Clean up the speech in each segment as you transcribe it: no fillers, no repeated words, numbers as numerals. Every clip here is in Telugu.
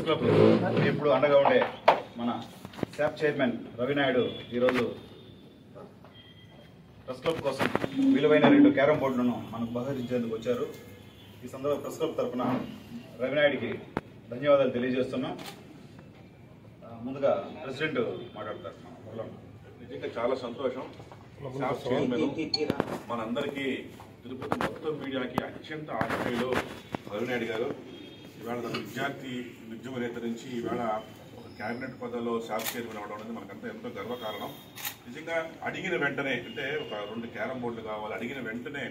క్లబ్ ఇప్పుడు అండగా ఉండే మన శాప్ చైర్మన్ రవి నాయుడు ఈరోజు ప్రెస్ క్లబ్ కోసం విలువైన 2 క్యారమ్ బోర్డులను మనకు బహరించేందుకు వచ్చారు. ఈ సందర్భంగా ప్రెస్ క్లబ్ తరఫున రవి నాయుడికి ధన్యవాదాలు తెలియజేస్తున్నాం. ముందుగా ప్రెసిడెంట్ మాట్లాడతారు. నిజంగా చాలా సంతోషం. శాప్ చైర్మన్ మనందరికీ తిరుపతి మొత్తం మీడియాకి అత్యంత ఆశ్చర్యంలో రవి నాయుడు గారు ఇవాళ తన విద్యార్థి ఉద్యమ నేత నుంచి ఇవాళ ఒక క్యాబినెట్ పదవిలో శాప్ చైర్మన్ అవ్వడం అనేది మనకంతా ఎంతో గర్వకారణం. నిజంగా అడిగిన వెంటనే అంటే ఒక 2 క్యారమ్ బోర్డులు కావాలి, అడిగిన వెంటనే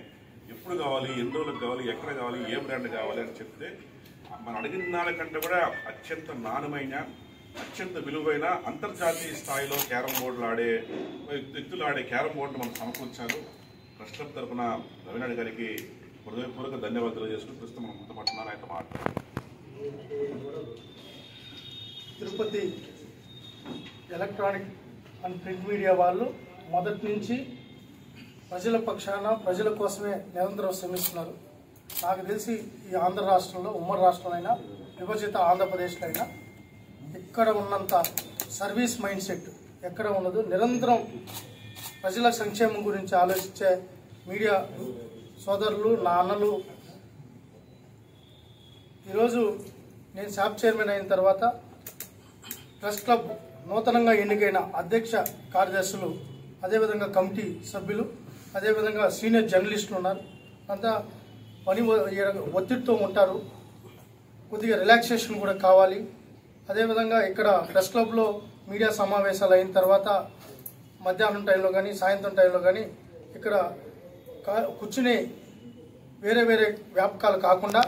ఎప్పుడు కావాలి, ఎన్ని రోజులకు కావాలి, ఎక్కడ కావాలి, ఏ బ్రాండ్ కావాలి అని చెప్తే మనం అడిగిన దానికంటే కూడా అత్యంత నాణ్యమైన అత్యంత విలువైన అంతర్జాతీయ స్థాయిలో క్యారమ్ బోర్డులు ఆడే వ్యక్తులు ఆడే క్యారమ్ బోర్డును మనం సమకూర్చారు. ప్రెస్ క్లబ్ తరఫున రవినాయుడు గారికి హృదయపూర్వక ధన్యవాదాలు తెలియజేసుకుని ప్రస్తుతం మనం ముందుపడుతున్నాను ఆయన మాట్లాడుతున్నాం. Tirupati electronic and print media వాళ్ళు మొదటి నుంచి ప్రజల పక్షాన ప్రజల కోసమే నిరంతరం శ్రమిస్తున్నారు. నాకు తెలిసి ఈ ఆంధ్ర రాష్ట్రంలో ఉమ్మడి రాష్ట్రంలో విభజిత ఆంధ్రప్రదేశ్లో అయినా ఇక్కడ ఉన్నంత సర్వీస్ మైండ్ సెట్ ఎక్కడ ఉండదు. నిరంతరం ప్రజల సంక్షేమం గురించి ఆలోచించే మీడియా సోదరులు, నా అన్నలు. ఈరోజు నేను శాప్ చైర్మన్ అయిన తర్వాత ప్రెస్ క్లబ్ నూతనంగా ఎన్నికైన అధ్యక్ష కార్యదర్శులు, అదేవిధంగా కమిటీ సభ్యులు, అదేవిధంగా సీనియర్ జర్నలిస్టులు ఉన్నారు. అంతా పని ఒత్తిడితో ఉంటారు. కొద్దిగా రిలాక్సేషన్ కూడా కావాలి. అదేవిధంగా ఇక్కడ ప్రెస్ క్లబ్లో మీడియా సమావేశాలు అయిన తర్వాత మధ్యాహ్నం టైంలో కానీ సాయంత్రం టైంలో కానీ ఇక్కడ కూర్చుని వేరే వేరే వ్యాపకాలు కాకుండా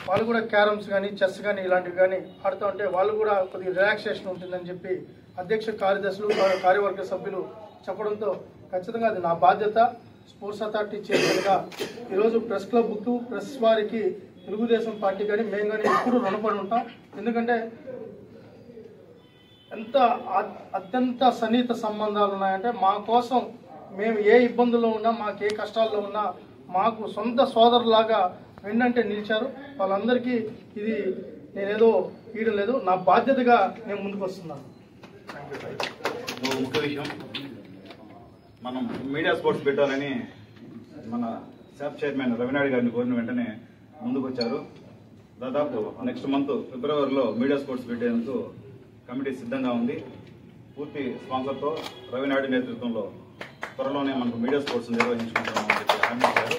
వాళ్ళు కూడా క్యారమ్స్ కానీ చెస్ కానీ ఇలాంటివి కానీ ఆడుతూ ఉంటే వాళ్ళు కూడా కొద్దిగా రిలాక్సేషన్ ఉంటుందని చెప్పి అధ్యక్ష కార్యదర్శులు, కార్యవర్గ సభ్యులు చెప్పడంతో ఖచ్చితంగా అది నా బాధ్యత. స్పోర్ట్స్ అథారిటీ చైర్మన్గా ఈరోజు ప్రెస్ క్లబ్కు, ప్రెస్ వారికి తెలుగుదేశం పార్టీ కానీ మేము కానీ ఎప్పుడు రుణపడి ఉంటాం. ఎందుకంటే ఎంత అత్యంత సన్నిహిత సంబంధాలు ఉన్నాయంటే మా కోసం మేము ఏ ఇబ్బందుల్లో ఉన్నా, మాకు ఏ కష్టాల్లో ఉన్నా మాకు సొంత సోదరులాగా వెన్నంటే నిలిచారు. వాళ్ళందరికీ ఇది నేనేదో ఈయడం లేదు, నా బాధ్యతగా నేను ముందుకు వస్తున్నాను. ముఖ్య విషయం, మనం మీడియా స్పోర్ట్స్ పెట్టాలని మన శాప్ చైర్మన్ రవినాయుడు గారిని కోరిన వెంటనే ముందుకు వచ్చారు. దాదాపు నెక్స్ట్ మంత్ ఫిబ్రవరిలో మీడియా స్పోర్ట్స్ పెట్టేందుకు కమిటీ సిద్ధంగా ఉంది. పూర్తి స్పాన్సర్తో రవినాయుడు నేతృత్వంలో త్వరలోనే మనకు మీడియా స్పోర్ట్స్ నిర్వహించుకుంటామని చెప్పి హామీ ఇచ్చారు.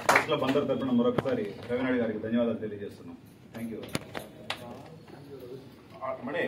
ప్రెస్ క్లబ్ అందరి తరఫున మరొకసారి రవినాయుడు గారికి ధన్యవాదాలు తెలియజేస్తున్నాం. Thank you. మళ్ళీ